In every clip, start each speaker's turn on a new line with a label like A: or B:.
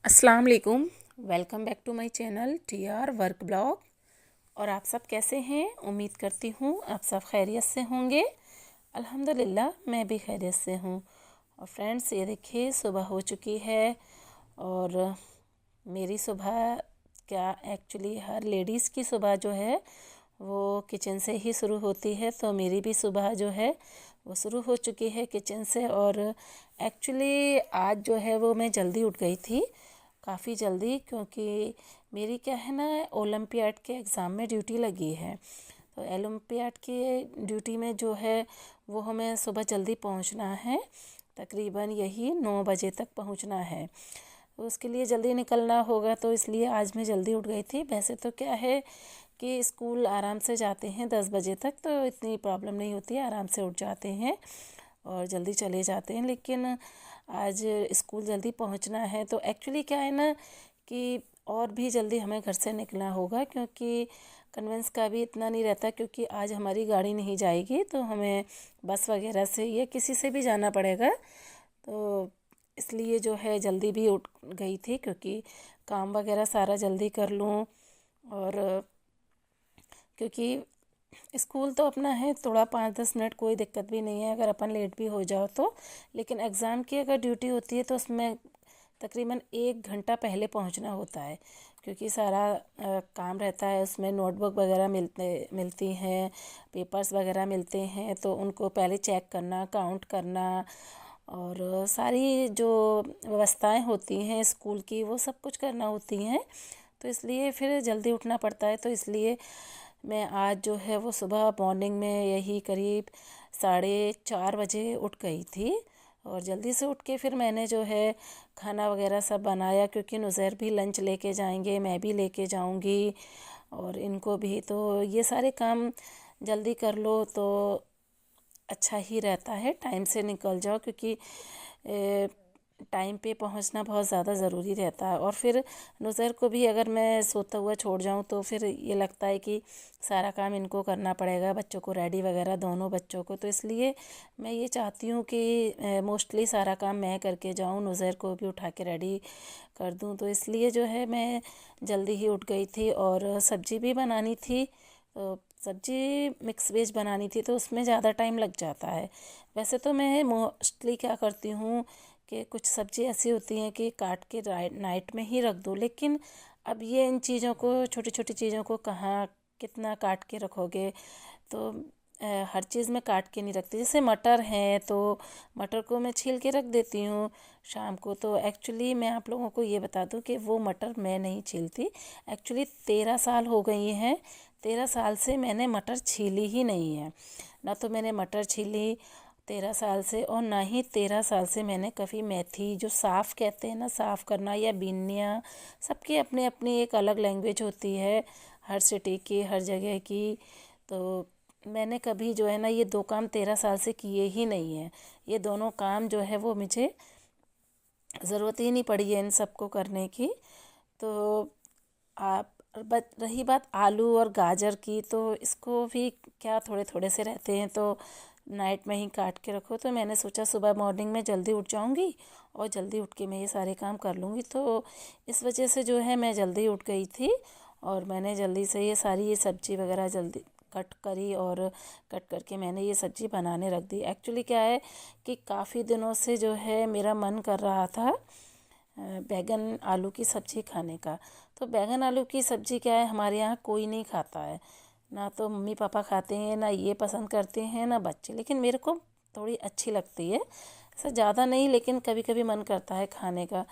A: अस्सलाम वालेकुम। Welcome back to my channel TR work blog. और आप सब कैसे हैं? उम्मीद करती हूँ आप सब खैरियत से होंगे। अल्हम्दुलिल्लाह मैं भी खैरियत से हूँ। और फ्रेंड्स, ये देखिए सुबह हो चुकी है। और मेरी सुबह क्या, एक्चुअली हर लेडीज़ की सुबह जो है वो किचन से ही शुरू होती है। तो मेरी भी सुबह जो है वो शुरू हो चुकी है किचन से। और एक्चुअली आज जो है वो मैं जल्दी उठ गई थी, काफ़ी जल्दी, क्योंकि मेरी क्या है ना, ओलंपियाड के एग्ज़ाम में ड्यूटी लगी है। तो ओलंपियाड की ड्यूटी में जो है वो हमें सुबह जल्दी पहुंचना है, तकरीबन यही 9 बजे तक पहुंचना है। तो उसके लिए जल्दी निकलना होगा, तो इसलिए आज मैं जल्दी उठ गई थी। वैसे तो क्या है कि स्कूल आराम से जाते हैं 10 बजे तक, तो इतनी प्रॉब्लम नहीं होती है, आराम से उठ जाते हैं और जल्दी चले जाते हैं। लेकिन आज स्कूल जल्दी पहुंचना है, तो एक्चुअली क्या है ना कि और भी जल्दी हमें घर से निकलना होगा, क्योंकि कन्वेंस का भी इतना नहीं रहता, क्योंकि आज हमारी गाड़ी नहीं जाएगी, तो हमें बस वगैरह से या किसी से भी जाना पड़ेगा। तो इसलिए जो है जल्दी भी उठ गई थी, क्योंकि काम वगैरह सारा जल्दी कर लूँ। और क्योंकि स्कूल तो अपना है, थोड़ा 5-10 मिनट कोई दिक्कत भी नहीं है अगर अपन लेट भी हो जाओ तो। लेकिन एग्ज़ाम की अगर ड्यूटी होती है तो उसमें तकरीबन 1 घंटा पहले पहुंचना होता है, क्योंकि सारा काम रहता है उसमें। नोटबुक वगैरह मिलती हैं, पेपर्स वगैरह मिलते हैं, तो उनको पहले चेक करना, काउंट करना, और सारी जो व्यवस्थाएं होती हैं स्कूल की वो सब कुछ करना होती हैं। तो इसलिए फिर जल्दी उठना पड़ता है। तो इसलिए मैं आज जो है वो सुबह मॉर्निंग में यही करीब 4:30 बजे उठ गई थी। और जल्दी से उठ के फिर मैंने जो है खाना वगैरह सब बनाया, क्योंकि नुज़ैर भी लंच लेके जाएंगे, मैं भी लेके जाऊंगी, और इनको भी। तो ये सारे काम जल्दी कर लो तो अच्छा ही रहता है, टाइम से निकल जाओ, क्योंकि टाइम पे पहुंचना बहुत ज़्यादा ज़रूरी रहता है। और फिर नुज़ैर को भी अगर मैं सोता हुआ छोड़ जाऊं तो फिर ये लगता है कि सारा काम इनको करना पड़ेगा, बच्चों को रेडी वगैरह, दोनों बच्चों को। तो इसलिए मैं ये चाहती हूँ कि मोस्टली सारा काम मैं करके जाऊँ, नुज़ैर को भी उठा के रेडी कर दूँ। तो इसलिए जो है मैं जल्दी ही उठ गई थी। और सब्ज़ी भी बनानी थी, तो सब्ज़ी मिक्स वेज बनानी थी, तो उसमें ज़्यादा टाइम लग जाता है। वैसे तो मैं मोस्टली क्या करती हूँ कि कुछ सब्ज़ी ऐसी होती हैं कि काट के नाइट में ही रख दो, लेकिन अब ये इन चीज़ों को, छोटी छोटी चीज़ों को कहाँ कितना काट के रखोगे। तो हर चीज़ में काट के नहीं रखती। जैसे मटर है तो मटर को मैं छील के रख देती हूँ शाम को। तो एक्चुअली मैं आप लोगों को ये बता दूँ कि वो मटर मैं नहीं छीलती। एक्चुअली 13 साल हो गई हैं, 13 साल से मैंने मटर छीली ही नहीं है। ना तो मैंने मटर छीली 13 साल से, और ना ही 13 साल से मैंने कभी मेथी, जो साफ़ कहते हैं ना, साफ़ करना या बीननिया, सबकी अपनी अपनी एक अलग लैंग्वेज होती है, हर सिटी की, हर जगह की। तो मैंने कभी जो है ना ये 2 काम 13 साल से किए ही नहीं हैं। ये दोनों काम जो है वो मुझे ज़रूरत ही नहीं पड़ी है इन सबको करने की। तो आप, रही बात आलू और गाजर की, तो इसको भी क्या थोड़े थोड़े से रहते हैं, तो नाइट में ही काट के रखो। तो मैंने सोचा सुबह मॉर्निंग में जल्दी उठ जाऊंगी और जल्दी उठ के मैं ये सारे काम कर लूँगी। तो इस वजह से जो है मैं जल्दी उठ गई थी, और मैंने जल्दी से ये सब्ज़ी वगैरह जल्दी कट करी, और कट करके मैंने ये सब्ज़ी बनाने रख दी। एक्चुअली क्या है कि काफ़ी दिनों से जो है मेरा मन कर रहा था बैगन आलू की सब्ज़ी खाने का। तो बैगन आलू की सब्ज़ी क्या है, हमारे यहाँ कोई नहीं खाता है, ना तो मम्मी पापा खाते हैं, ना ये पसंद करते हैं, ना बच्चे। लेकिन मेरे को थोड़ी अच्छी लगती है, ऐसा ज़्यादा नहीं, लेकिन कभी कभी मन करता है खाने का।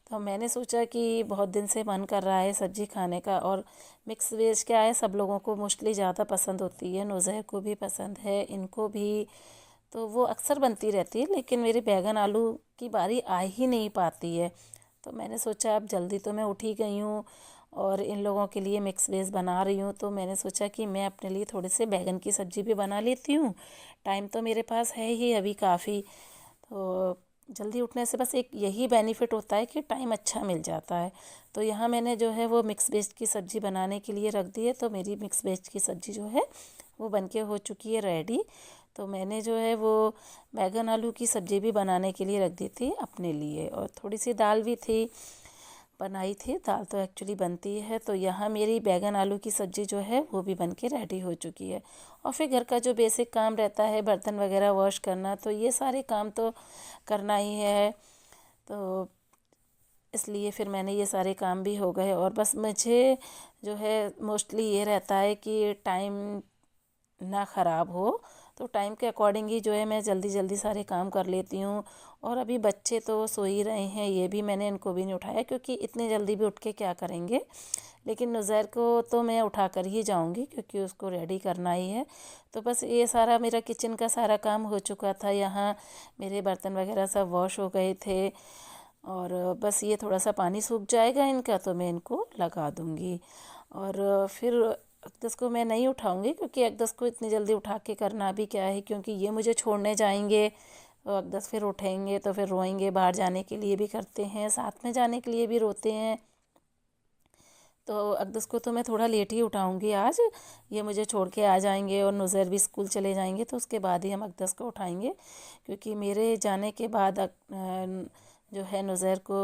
A: तो मैंने सोचा कि बहुत दिन से मन कर रहा है सब्ज़ी खाने का। और मिक्स वेज क्या है, सब लोगों को मोस्टली ज़्यादा पसंद होती है, नुज़ैर को भी पसंद है, इनको भी। तो वो अक्सर बनती रहती है, लेकिन मेरी बैगन आलू की बारी आ ही नहीं पाती है। तो मैंने सोचा अब जल्दी तो मैं उठ ही गई हूँ और इन लोगों के लिए मिक्स वेज बना रही हूँ, तो मैंने सोचा कि मैं अपने लिए थोड़े से बैगन की सब्ज़ी भी बना लेती हूँ। टाइम तो मेरे पास है ही अभी काफ़ी। तो जल्दी उठने से बस एक यही बेनिफिट होता है कि टाइम अच्छा मिल जाता है। तो यहाँ मैंने जो है वो मिक्स वेज की सब्ज़ी बनाने के लिए रख दी है। तो मेरी मिक्स वेज की सब्ज़ी जो है वो बनके हो चुकी है रेडी। तो मैंने जो है वो बैगन आलू की सब्ज़ी भी बनाने के लिए रख दी थी अपने लिए, और थोड़ी सी दाल भी थी। बनाई थी। दाल तो एक्चुअली बनती है। तो यहाँ मेरी बैगन आलू की सब्ज़ी जो है वो भी बन के रेडी हो चुकी है। और फिर घर का जो बेसिक काम रहता है, बर्तन वगैरह वॉश करना, तो ये सारे काम तो करना ही है। तो इसलिए फिर मैंने ये सारे काम भी हो गए। और बस मुझे जो है मोस्टली ये रहता है कि टाइम ना ख़राब हो, तो टाइम के अकॉर्डिंग ही जो है मैं जल्दी जल्दी सारे काम कर लेती हूँ। और अभी बच्चे तो सो ही रहे हैं, ये भी मैंने इनको भी नहीं उठाया क्योंकि इतनी जल्दी भी उठ के क्या करेंगे। लेकिन नुज़ैर को तो मैं उठा कर ही जाऊँगी क्योंकि उसको रेडी करना ही है। तो बस ये सारा मेरा किचन का सारा काम हो चुका था। यहाँ मेरे बर्तन वगैरह सब वॉश हो गए थे। और बस ये थोड़ा सा पानी सूख जाएगा इनका तो मैं इनको लगा दूँगी। और फिर अकदस को मैं नहीं उठाऊंगी क्योंकि अकदस को इतनी जल्दी उठा के करना भी क्या है, क्योंकि ये मुझे छोड़ने जाएंगे तो अकदस फिर उठेंगे तो फिर रोएंगे। बाहर जाने के लिए भी करते हैं, साथ में जाने के लिए भी रोते हैं। तो अकदस को तो मैं थोड़ा लेट ही उठाऊंगी आज। ये मुझे छोड़ के आ जाएंगे और नुज़ैर भी स्कूल चले जाएंगे तो उसके बाद ही हम अकदस को उठाएंगे, क्योंकि मेरे जाने के बाद जो है नुज़ैर को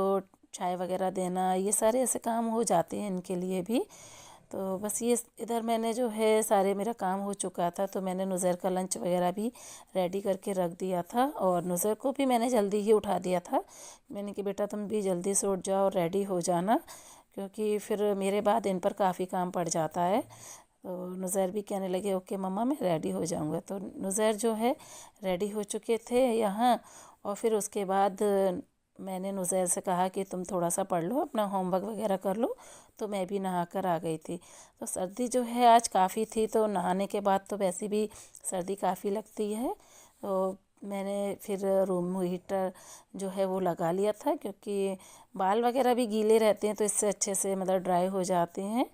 A: चाय वगैरह देना, ये सारे ऐसे काम हो जाते हैं इनके लिए भी। तो बस ये इधर मैंने जो है सारे मेरा काम हो चुका था, तो मैंने नुज़ैर का लंच वगैरह भी रेडी करके रख दिया था। और नुज़ैर को भी मैंने जल्दी ही उठा दिया था। मैंने कि बेटा तुम भी जल्दी से उठ जाओ और रेडी हो जाना, क्योंकि फिर मेरे बाद इन पर काफ़ी काम पड़ जाता है। तो नुज़ैर भी कहने लगे ओके मम्मा मैं रेडी हो जाऊँगा। तो नुज़ैर जो है रेडी हो चुके थे यहाँ। और फिर उसके बाद मैंने नुज़ैर से कहा कि तुम थोड़ा सा पढ़ लो, अपना होमवर्क वगैरह कर लो। तो मैं भी नहा कर आ गई थी। तो सर्दी जो है आज काफ़ी थी, तो नहाने के बाद तो वैसे भी सर्दी काफ़ी लगती है। तो मैंने फिर रूम हीटर जो है वो लगा लिया था, क्योंकि बाल वगैरह भी गीले रहते हैं तो इससे अच्छे से मतलब ड्राई हो जाते हैं।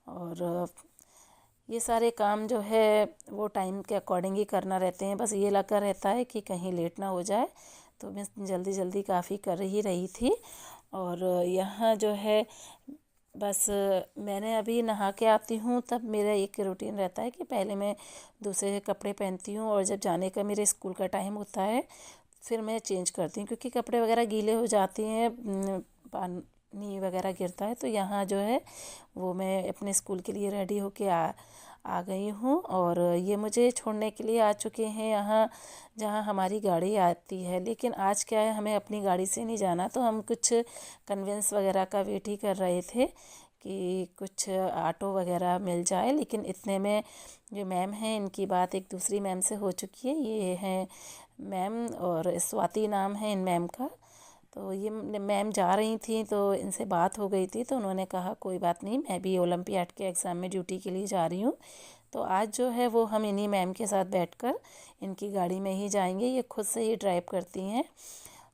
A: और ये सारे काम जो है वो टाइम के अकॉर्डिंग ही करना रहते हैं। बस ये लगा रहता है कि कहीं लेट ना हो जाए, तो मैं जल्दी जल्दी काफ़ी कर ही रही थी। और यहाँ जो है बस मैंने अभी नहा के आती हूँ तब मेरा एक रूटीन रहता है कि पहले मैं दूसरे कपड़े पहनती हूँ, और जब जाने का मेरे स्कूल का टाइम होता है फिर मैं चेंज करती हूँ, क्योंकि कपड़े वगैरह गीले हो जाते हैं, पानी वगैरह गिरता है। तो यहाँ जो है वो मैं अपने स्कूल के लिए रेडी होके आ गई हूँ। और ये मुझे छोड़ने के लिए आ चुके हैं यहाँ जहाँ हमारी गाड़ी आती है। लेकिन आज क्या है, हमें अपनी गाड़ी से नहीं जाना, तो हम कुछ कन्वेंस वगैरह का वेट ही कर रहे थे कि कुछ ऑटो वगैरह मिल जाए। लेकिन इतने में जो मैम हैं इनकी बात एक दूसरी मैम से हो चुकी है। ये हैं मैम, और स्वाति नाम है इन मैम का। तो ये मैम जा रही थी तो इनसे बात हो गई थी, तो उन्होंने कहा कोई बात नहीं, मैं भी ओलंपियाड के एग्ज़ाम में ड्यूटी के लिए जा रही हूँ। तो आज जो है वो हम इन्हीं मैम के साथ बैठकर इनकी गाड़ी में ही जाएंगे। ये खुद से ही ड्राइव करती हैं।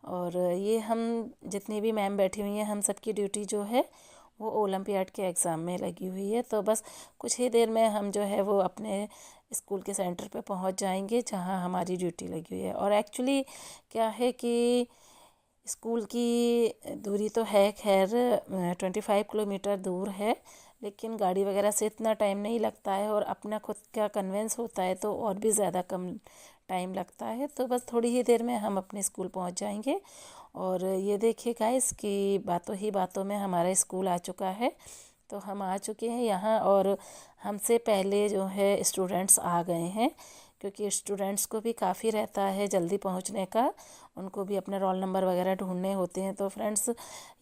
A: और ये हम जितनी भी मैम बैठी हुई हैं, हम सबकी ड्यूटी जो है वो ओलंपियाड के एग्ज़ाम में लगी हुई है। तो बस कुछ ही देर में हम जो है वो अपने स्कूल के सेंटर पे पहुंच जाएंगे जहां हमारी ड्यूटी लगी हुई है। और एक्चुअली क्या है कि स्कूल की दूरी तो है खैर 25 किलोमीटर दूर है, लेकिन गाड़ी वगैरह से इतना टाइम नहीं लगता है। और अपना खुद का कन्वेंस होता है तो और भी ज़्यादा कम टाइम लगता है। तो बस थोड़ी ही देर में हम अपने स्कूल पहुंच जाएंगे। और ये देखिए गाइस कि बातों ही बातों में हमारा स्कूल आ चुका है। तो हम आ चुके हैं यहाँ, और हमसे पहले जो है स्टूडेंट्स आ गए हैं, क्योंकि स्टूडेंट्स को भी काफ़ी रहता है जल्दी पहुँचने का, उनको भी अपने रोल नंबर वगैरह ढूंढने होते हैं। तो फ्रेंड्स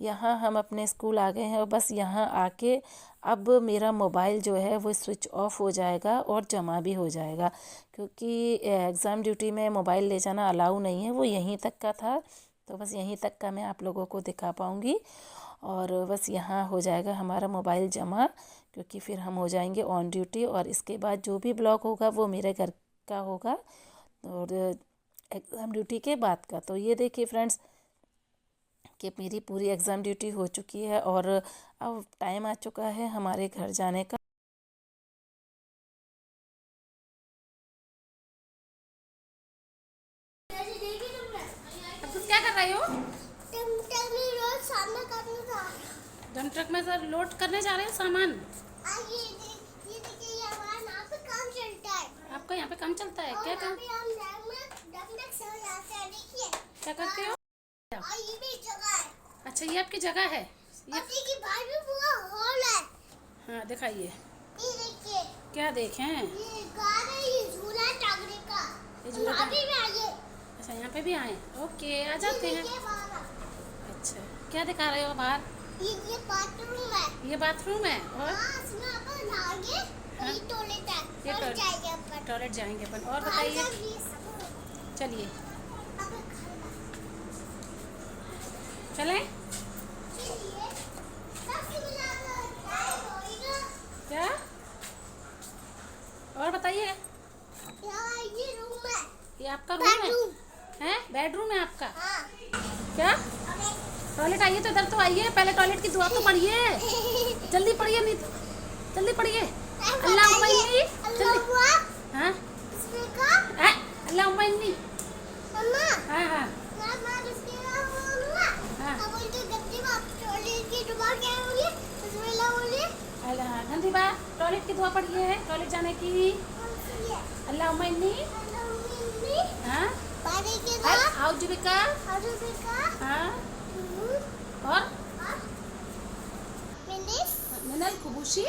A: यहाँ हम अपने स्कूल आ गए हैं, और बस यहाँ आके अब मेरा मोबाइल जो है वो स्विच ऑफ हो जाएगा और जमा भी हो जाएगा, क्योंकि एग्ज़ाम ड्यूटी में मोबाइल ले जाना अलाउ नहीं है। वो यहीं तक का था, तो बस यहीं तक का मैं आप लोगों को दिखा पाऊँगी। और बस यहाँ हो जाएगा हमारा मोबाइल जमा, क्योंकि फिर हम हो जाएंगे ऑन ड्यूटी। और इसके बाद जो भी ब्लॉग होगा वो मेरे घर का होगा, और एग्ज़ाम ड्यूटी के बाद का। तो ये देखिए फ्रेंड्स कि मेरी पूरी एग्ज़ाम ड्यूटी हो चुकी है, और अब टाइम आ चुका है हमारे घर जाने का।
B: अब तुम क्या कर रही हो? रोड सामने करना था। डंप ट्रक में सर लोड करने जा रहे हैं सामान। ये देखिए यहाँ पे काम चलता है। आपका यहाँ पे काम चलता है? क्या काम? क्या करते हो? ये भी जगह है। अच्छा ये आपकी जगह है। ये की बाहर भी पूरा हॉल है। हाँ दिखाइए। ये देखिए। क्या देखें? ये कार है, ये झूला है टांगने का। ये झूला यहाँ पे भी आइए। अच्छा यहाँ पे भी आए। ओके आ जाते हैं। अच्छा क्या दिखा रहे हो बाहर? ये बाथरूम है। ये बाथरूम है और इसमें अपन नहाएंगे। हाँ? ये टॉयलेट है। ये टॉयलेट जाएंगे अपन। और बताइए। चलिए चलें। क्या और बताइए। ये रूम है। ये आपका रूम है? बेडरूम है आपका? हाँ। क्या टॉयलेट? आइए तो इधर तो आइए, पहले टॉयलेट की दुआ तो पढ़िए। जल्दी पढ़िए, नहीं तो जल्दी पढ़िए। अल्लाहुम्मा इन्नी हाँ अल्लाहुम्मा इन्नी हाँ हाँ गंदी बात। टॉयलेट की दुआ पढ़िए है, टॉयलेट जाने की। अल्लाहुम्मा इन्नी हाँ आउज़ु बिका हाँ और मिनल खुबूशी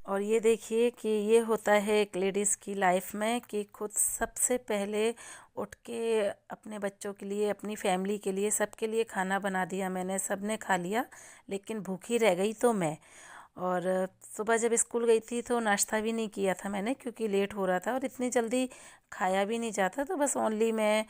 A: और ये देखिए कि ये होता है एक लेडीज़ की लाइफ में कि खुद सबसे पहले उठ के अपने बच्चों के लिए, अपनी फैमिली के लिए, सबके लिए खाना बना दिया मैंने। सब ने खा लिया लेकिन भूखी रह गई तो मैं। और सुबह जब स्कूल गई थी तो नाश्ता भी नहीं किया था मैंने क्योंकि लेट हो रहा था और इतनी जल्दी खाया भी नहीं जाता। तो बस ओनली मैं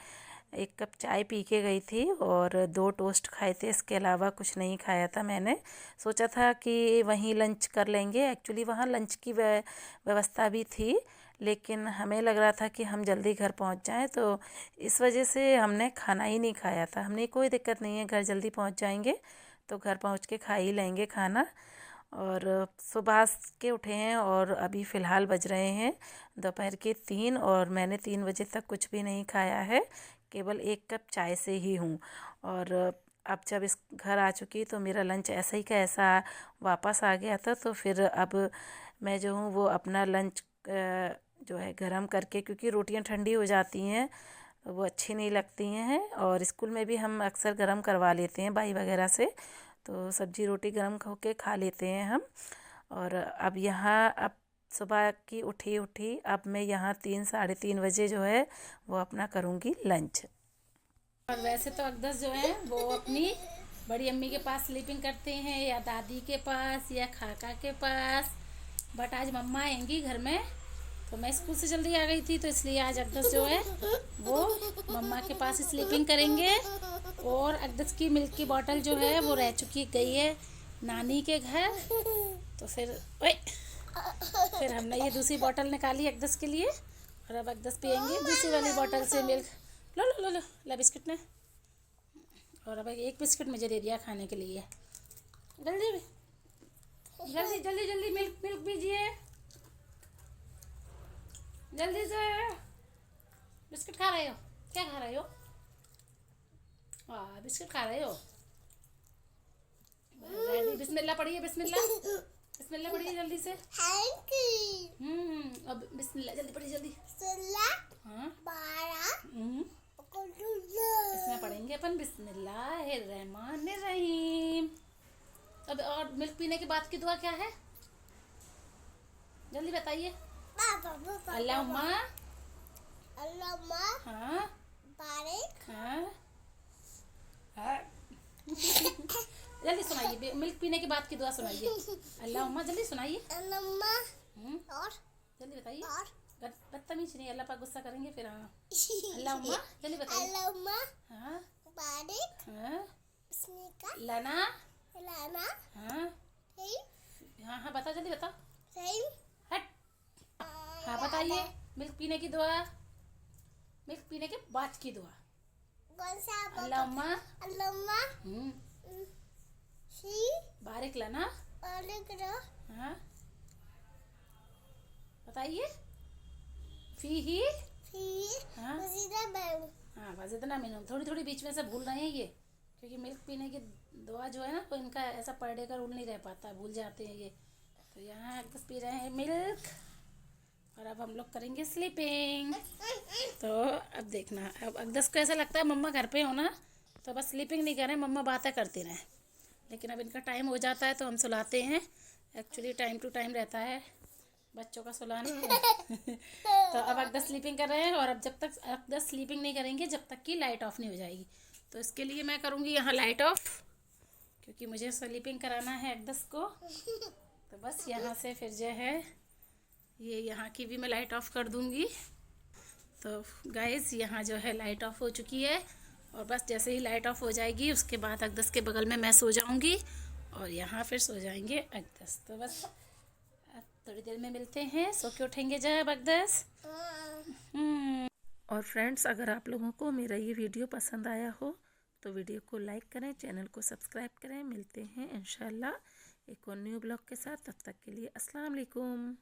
A: 1 कप चाय पी के गई थी और 2 टोस्ट खाए थे, इसके अलावा कुछ नहीं खाया था मैंने। सोचा था कि वहीं लंच कर लेंगे, एक्चुअली वहाँ लंच की व्यवस्था भी थी लेकिन हमें लग रहा था कि हम जल्दी घर पहुँच जाएं, तो इस वजह से हमने खाना ही नहीं खाया था। हमने कोई दिक्कत नहीं है, घर जल्दी पहुँच जाएंगे तो घर पहुँच के खा ही लेंगे खाना। और सुबह के उठे हैं और अभी फ़िलहाल बज रहे हैं दोपहर के 3 और मैंने 3 बजे तक कुछ भी नहीं खाया है, केवल 1 कप चाय से ही हूँ। और अब जब इस घर आ चुकी तो मेरा लंच ऐसा ही का ऐसा वापस आ गया था। तो फिर अब मैं जो हूँ वो अपना लंच जो है गरम करके, क्योंकि रोटियां ठंडी हो जाती हैं वो अच्छी नहीं लगती हैं और स्कूल में भी हम अक्सर गरम करवा लेते हैं भाई वगैरह से, तो सब्जी रोटी गरम होके खा लेते हैं हम। और अब यहाँ अब सुबह की उठी अब मैं यहाँ 3 साढ़े 3 बजे जो है वो अपना करूँगी लंच।
B: और वैसे तो अकदस जो है वो अपनी बड़ी अम्मी के पास स्लीपिंग करते हैं या दादी के पास या खाका के पास, बट आज मम्मा आएंगी घर में तो मैं स्कूल से जल्दी आ गई थी तो इसलिए आज अकदस जो है वो मम्मा के पास स्लीपिंग करेंगे। और अकदस की मिल्क की बोतल जो है वो रह चुकी गई है नानी के घर, तो फिर हमने ये दूसरी बोतल निकाली अकदस के लिए और अब अकदस पियेंगे दूसरी वाली बोतल से मिल्क। लो लो लो लो ला बिस्किट ने। और अब एक बिस्किट मुझे दे दिया खाने के लिए। जल्दी जल्दी जल्दी जल्दी मिल्क मिल्क पीजिए जल्दी से। बिस्किट खा रहे हो? क्या खा रहे हो? बिस्किट खा रहे हो? बिस्मिल्लाह पढ़िए, बिस्मिल्लाह बिस्मिल्लाह पढ़िए जल्दी से। अब बिस्मिल्लाह जल्दी पढ़िए जल्दी। हाँ इसमें पढ़ेंगे अपन बिस्मिल्लाहिर्रहमानिर्रहीम। अब और मिल्क पीने के बाद की दुआ क्या है जल्दी बताइए। अल्लाहुम्मा हाँ बारिक हाँ जल्दी सुनाइए, मिल्क पीने के बाद की दुआ सुनाइए। अल्लाहुम्मा जल्दी सुनाइए। और जल्दी बताइए। बदतमीज नहीं, अल्लाह पाक गुस्सा करेंगे फिर। हाँ अल्लाहुम्मा जल्दी बताइए। अल्लाहुम्मा हाँ बारिक हाँ लना हाँ हाँ हाँ बताओ जल्दी बताओ। हट हाँ बताइए मिल्क पीने की दुआ, मिल्क पीने के बाद की दुआ। अल्लाहुम्मा बारिक लना हाँ बताइए। फी हाँ वज़िदना मिनहुम। थोड़ी थोड़ी बीच में से भूल रहे हैं ये, क्योंकि मिल्क पीने की दुआ जो है ना वो इनका ऐसा पर डे का रूल नहीं रह पाता, भूल जाते हैं ये। तो यहाँ अकदस पी रहे हैं मिल्क और अब हम लोग करेंगे स्लीपिंग। तो अब देखना, अब अकदस को ऐसा लगता है मम्मा घर पे हो ना तो बस स्लीपिंग नहीं करें, मम्मा बातें करती रहें। लेकिन अब इनका टाइम हो जाता है तो हम सुलाते हैं। एक्चुअली टाइम टू टाइम रहता है बच्चों का सुलाना। तो अब अकदस स्लीपिंग कर रहे हैं, और अब जब तक अकदस स्लीपिंग नहीं करेंगे जब तक कि लाइट ऑफ नहीं हो जाएगी। तो इसके लिए मैं करूँगी यहाँ लाइट ऑफ, क्योंकि मुझे स्लीपिंग कराना है अकदस को। तो बस यहाँ से फिर जो है ये यहाँ की भी मैं लाइट ऑफ कर दूँगी। तो गाइस यहाँ जो है लाइट ऑफ हो चुकी है, और बस जैसे ही लाइट ऑफ हो जाएगी उसके बाद अकदस के बगल में मैं सो जाऊँगी, और यहाँ फिर सो जाएंगे अकदस। तो बस अब थोड़ी देर में मिलते हैं। सो के उठेंगे जब अकदस।
A: और फ्रेंड्स, अगर आप लोगों को मेरा ये वीडियो पसंद आया हो तो वीडियो को लाइक करें, चैनल को सब्सक्राइब करें। मिलते हैं इंशाल्लाह एक और न्यू ब्लॉग के साथ। तब तक के लिए अस्सलाम वालेकुम।